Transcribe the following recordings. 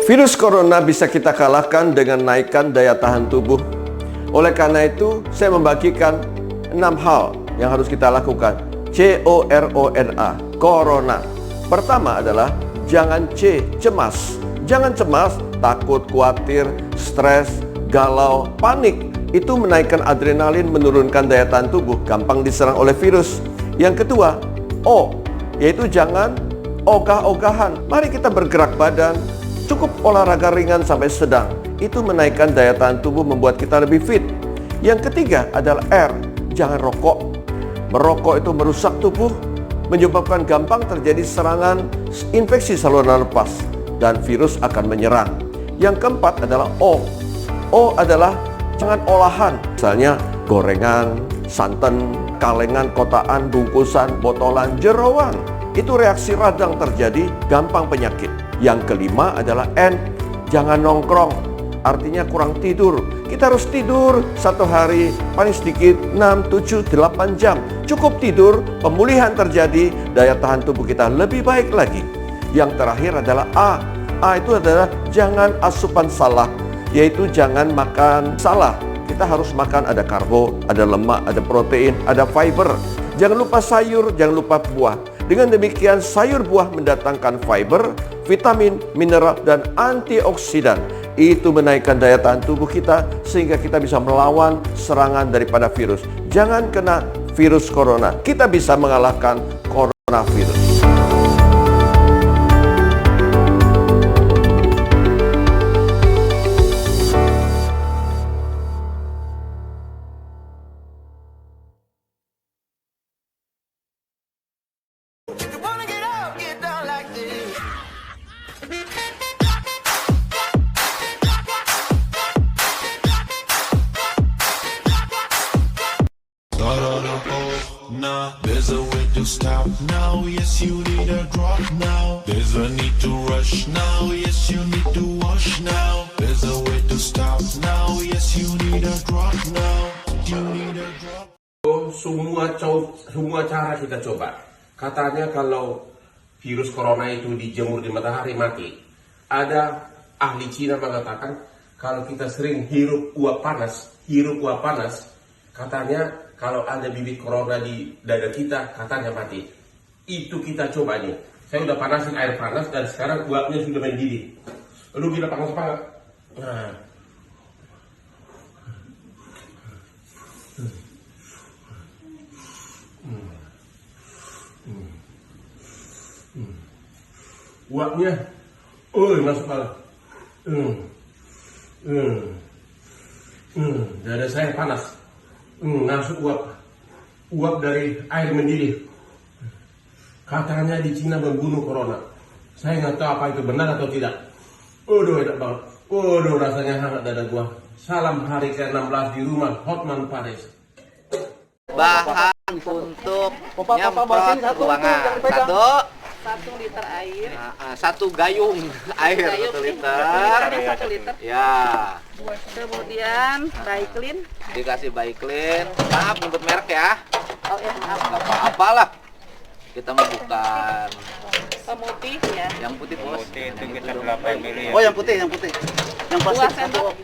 Virus corona bisa kita kalahkan dengan naikkan daya tahan tubuh. Oleh karena itu, saya membagikan 6 hal yang harus kita lakukan. C-O-R-O-N-A, corona. Pertama adalah jangan cemas. Jangan cemas, takut, khawatir, stres, galau, panik. Itu menaikkan adrenalin, menurunkan daya tahan tubuh, gampang diserang oleh virus. Yang kedua, O, yaitu jangan ogah-ogahan. Mari kita bergerak badan, cukup olahraga ringan sampai sedang. Itu menaikkan daya tahan tubuh, membuat kita lebih fit. Yang ketiga adalah R, jangan rokok. Merokok itu merusak tubuh, menyebabkan gampang terjadi serangan infeksi saluran nafas, dan virus akan menyerang. Yang keempat adalah O. O adalah jangan olahan, misalnya gorengan, santan, kalengan, kotaan, bungkusan, botolan, jeroan. Itu reaksi radang terjadi, gampang penyakit. Yang kelima adalah N, jangan nongkrong, artinya kurang tidur. Kita harus tidur satu hari paling sedikit 6, 7, 8 jam. Cukup tidur, pemulihan terjadi, daya tahan tubuh kita lebih baik lagi. Yang terakhir adalah A. A itu adalah jangan asupan salah, yaitu jangan makan salah. Kita harus makan ada karbo, ada lemak, ada protein, ada fiber. Jangan lupa sayur, jangan lupa buah. Dengan demikian sayur buah mendatangkan fiber, vitamin, mineral, dan antioksidan. Itu menaikkan daya tahan tubuh kita sehingga kita bisa melawan serangan daripada virus. Jangan kena virus corona. Kita bisa mengalahkan coronavirus. There's a way to stop now, yes you need a drop now. There's a need to rush now, yes you need to wash now. There's a way to stop now, yes you need a drop now. You need a drop. Semua cara kita coba. Katanya kalau virus corona itu dijemur di matahari mati. Ada ahli Cina mengatakan kalau kita sering hirup uap panas, katanya kalau ada bibit corona di dada kita, katanya mati. Itu kita coba nih. Saya udah panasin air panas dan sekarang uapnya sudah mendidih. Lu bila panas apa? Nah. Uapnya, masuk malah. Dada saya panas. Masuk uap dari air mendidih. Katanya di Cina membunuh corona. Saya nggak tahu apa itu benar atau tidak. Enak banget. Rasanya hangat dada gua. Salam hari ke-16 di rumah Hotman Paris. Bahan untuk nyemprot ruangan. 1 liter air. Satu gayung air 1 liter. 1 liter. Ya. Kemudian Baiklin. Dikasih Baiklin. Maaf nyebut merek ya. Oh ya, maaf. Gak apa-apa lah. Kita mau bukan Pemutih ya. yang putih bos. Putih itu kita 8 mili. Oh yang putih. Yang 2 plastik sendok.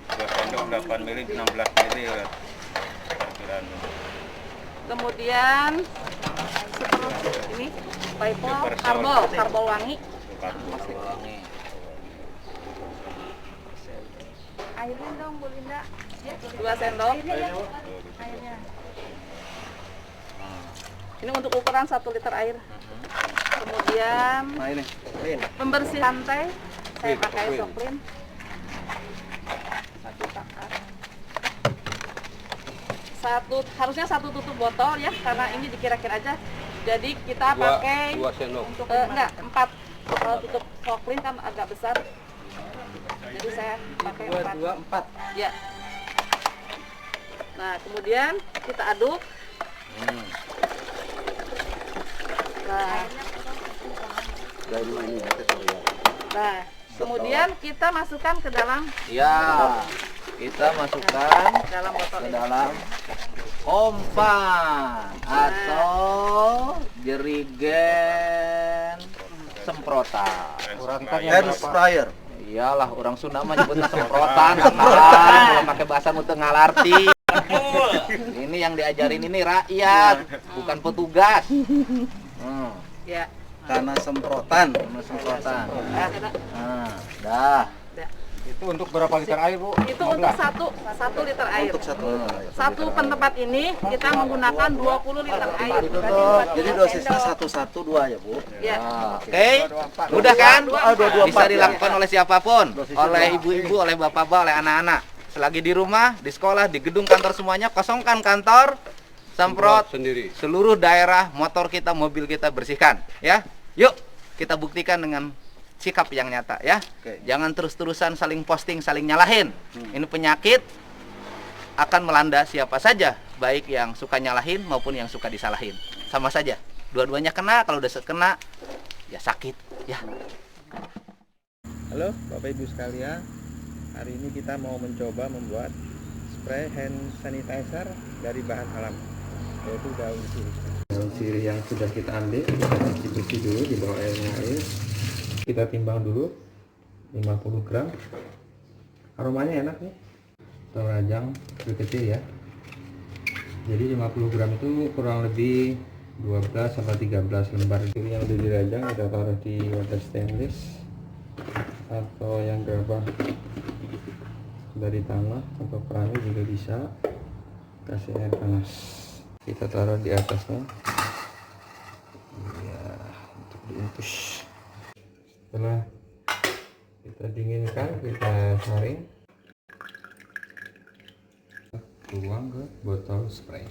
2 sendok 8 mili 16 mili ya. Kemudian ini karbol wangi. wangi. Airnya dong Bu Linda. 2 sendok. Airnya. Ini untuk ukuran 1 liter air. Kemudian pembersih lantai saya pakai Soklin. 1 pakat. Harusnya 1 tutup botol ya, karena ini dikira-kira aja. Jadi kita pakai 2 sendok. untuk 4. Kalau tutup Soklin kan agak besar. Jadi saya pakai 4. Ya. Nah, kemudian kita aduk. Nah, kemudian kita masukkan ke dalam. Ya. Kita masukkan Dalam botol ke ini. dalam kompan atau jerigen semprotan. Hand sprayer. Iyalah, orang Sunda mah nyebutnya semprotan. Kalau pakai bahasa mutu ngalarti. Ini yang diajarin ini rakyat, bukan petugas. Ya. Karena semprotan. Dah. Itu untuk berapa liter air, Bu? Itu untuk 1 liter air. Satu pentempat ini kita menggunakan 20 liter air. Jadi dosisnya 112 ya, Bu? Ya. Oke, mudah kan? Bisa dilakukan oleh siapapun, oleh ibu-ibu, oleh bapak-bapak, oleh anak-anak. Selagi di rumah, di sekolah, di gedung kantor semuanya, kosongkan kantor, semprot sendiri. seluruh daerah, motor kita, mobil kita bersihkan, ya. Yuk, kita buktikan dengan sikap yang nyata, ya. Jangan terus-terusan saling posting, saling nyalahin. Ini penyakit akan melanda siapa saja, baik yang suka nyalahin maupun yang suka disalahin. Sama saja, dua-duanya kena. Kalau udah kena, ya sakit, ya. Halo Bapak Ibu sekalian, hari ini kita mau mencoba membuat spray hand sanitizer dari bahan alam, yaitu daun sirih. Daun sirih yang sudah kita ambil, kita cuci bersih dulu di bawah air mengalir. Kita timbang dulu 50 gram. Aromanya enak nih, terajang kecil ya. Jadi 50 gram itu kurang lebih 12 sampai 13 lembar. Ini yang udah dirajang kita taruh di wadah stainless atau yang gabah dari tanah atau perahu juga bisa. Kasih air panas, kita taruh di atasnya ya, untuk diinfus. Setelah kita dinginkan, kita saring, tuang ke botol spray.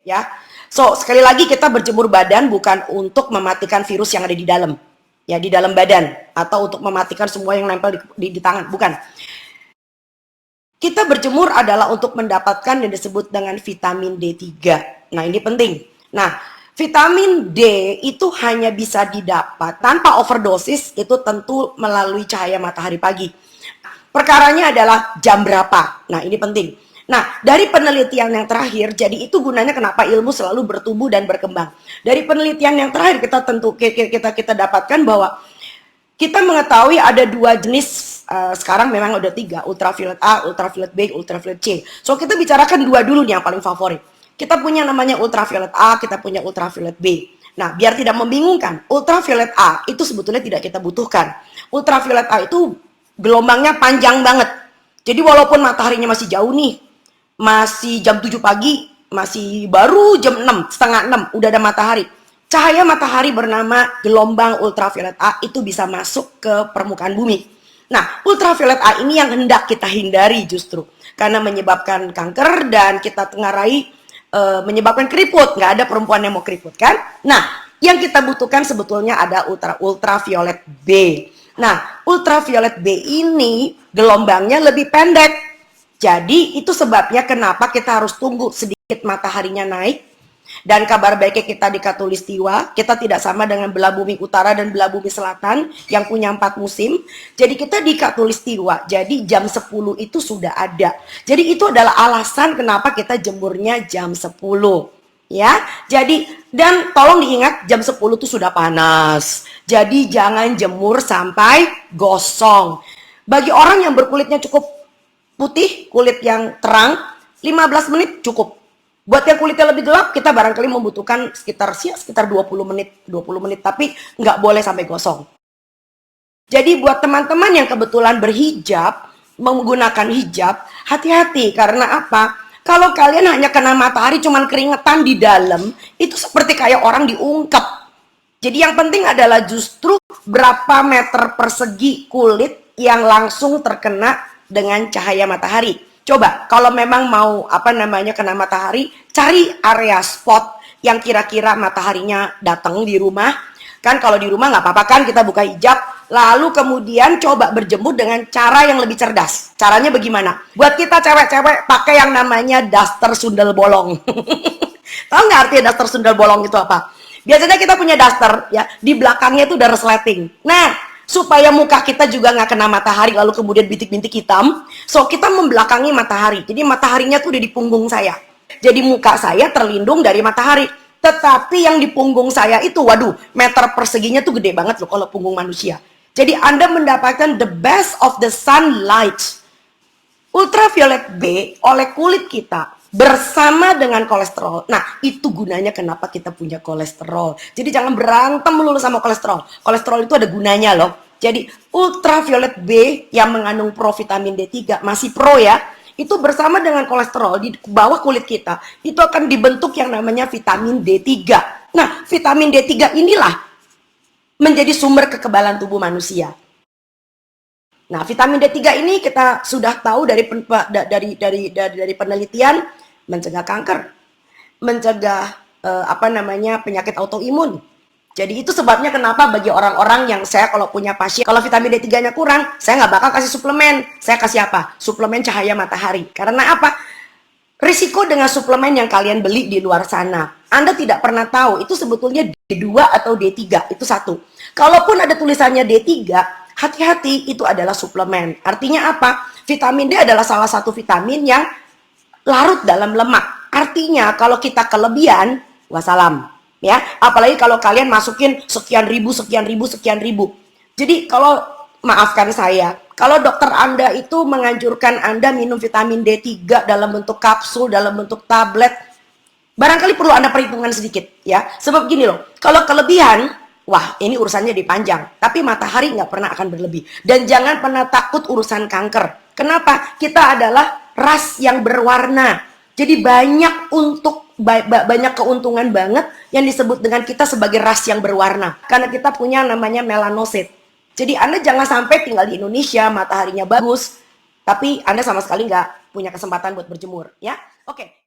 Ya, so sekali lagi kita berjemur badan bukan untuk mematikan virus yang ada di dalam, ya di dalam badan, atau untuk mematikan semua yang nempel di tangan, bukan. Kita berjemur adalah untuk mendapatkan yang disebut dengan vitamin D3. Nah, ini penting. Nah, vitamin D itu hanya bisa didapat tanpa overdosis, itu tentu melalui cahaya matahari pagi. Perkaranya adalah jam berapa. Nah, ini penting. Nah, dari penelitian yang terakhir, jadi itu gunanya kenapa ilmu selalu bertumbuh dan berkembang. Dari penelitian yang terakhir kita dapatkan bahwa kita mengetahui ada 2 jenis, sekarang memang udah 3, ultraviolet A, ultraviolet B, ultraviolet C. So kita bicarakan 2 dulu nih yang paling favorit. Kita punya namanya ultraviolet A, kita punya ultraviolet B. Nah, biar tidak membingungkan, ultraviolet A itu sebetulnya tidak kita butuhkan. Ultraviolet A itu gelombangnya panjang banget. Jadi walaupun mataharinya masih jauh nih, masih jam 7 pagi, masih baru jam 6, setengah 6, udah ada matahari. Cahaya matahari bernama gelombang ultraviolet A itu bisa masuk ke permukaan bumi. Nah, ultraviolet A ini yang hendak kita hindari justru. Karena menyebabkan kanker dan kita tengarai menyebabkan keriput. Nggak ada perempuan yang mau keriput kan? Nah, yang kita butuhkan sebetulnya ada ultraviolet B. Nah, ultraviolet B ini gelombangnya lebih pendek. Jadi itu sebabnya kenapa kita harus tunggu sedikit mataharinya naik. Dan kabar baiknya kita di Khatulistiwa, kita tidak sama dengan belah bumi utara dan belah bumi selatan yang punya 4 musim. Jadi kita di Khatulistiwa, jadi jam 10 itu sudah ada. Jadi itu adalah alasan kenapa kita jemurnya jam 10. Ya, jadi dan tolong diingat jam 10 itu sudah panas. Jadi jangan jemur sampai gosong. Bagi orang yang berkulitnya cukup putih, kulit yang terang, 15 menit cukup. Buat yang kulitnya lebih gelap, kita barangkali membutuhkan sekitar 20 menit, tapi nggak boleh sampai gosong. Jadi buat teman-teman yang kebetulan berhijab, menggunakan hijab, hati-hati karena apa? Kalau kalian hanya kena matahari cuman keringetan di dalam, itu seperti kayak orang diungkep. Jadi yang penting adalah justru berapa meter persegi kulit yang langsung terkena dengan cahaya matahari. Coba kalau memang mau kena matahari, cari area spot yang kira-kira mataharinya datang di rumah. Kan kalau di rumah nggak apa-apa kan kita buka hijab, lalu kemudian coba berjemur dengan cara yang lebih cerdas. Caranya bagaimana? Buat kita cewek-cewek pakai yang namanya daster sundel bolong. Tahu nggak artinya daster sundel bolong itu apa? Biasanya kita punya daster ya, di belakangnya itu udah resleting. Nah, supaya muka kita juga nggak kena matahari lalu kemudian bintik-bintik hitam, so kita membelakangi matahari. Jadi mataharinya tuh udah di punggung saya. Jadi muka saya terlindung dari matahari. Tetapi yang di punggung saya itu, waduh, meter perseginya tuh gede banget loh kalau punggung manusia. Jadi Anda mendapatkan the best of the sunlight. Ultraviolet B oleh kulit kita bersama dengan kolesterol. Nah, itu gunanya kenapa kita punya kolesterol. Jadi jangan berantem melulu sama kolesterol. Kolesterol itu ada gunanya loh. Jadi ultraviolet B yang mengandung provitamin D3 masih pro ya. Itu bersama dengan kolesterol di bawah kulit kita, itu akan dibentuk yang namanya vitamin D3. Nah, vitamin D3 inilah menjadi sumber kekebalan tubuh manusia. Nah, vitamin D3 ini kita sudah tahu dari penelitian mencegah kanker, mencegah penyakit autoimun. Jadi itu sebabnya kenapa bagi orang-orang yang saya kalau punya pasien, kalau vitamin D3-nya kurang, saya nggak bakal kasih suplemen. Saya kasih apa? Suplemen cahaya matahari. Karena apa? Risiko dengan suplemen yang kalian beli di luar sana, Anda tidak pernah tahu itu sebetulnya D2 atau D3, itu satu. Kalaupun ada tulisannya D3, hati-hati, itu adalah suplemen. Artinya apa? Vitamin D adalah salah satu vitamin yang larut dalam lemak. Artinya kalau kita kelebihan, wassalam. Ya, apalagi kalau kalian masukin sekian ribu. Jadi kalau, maafkan saya, kalau dokter Anda itu menganjurkan Anda minum vitamin D3 dalam bentuk kapsul, dalam bentuk tablet, barangkali perlu Anda perhitungan sedikit ya. Sebab gini loh, kalau kelebihan, wah ini urusannya dipanjang. Tapi matahari nggak pernah akan berlebih. Dan jangan pernah takut urusan kanker. Kenapa? Kita adalah ras yang berwarna. Jadi banyak keuntungan banget yang disebut dengan kita sebagai ras yang berwarna. Karena kita punya namanya melanosit. Jadi Anda jangan sampai tinggal di Indonesia, mataharinya bagus, tapi Anda sama sekali nggak punya kesempatan buat berjemur. Ya, oke.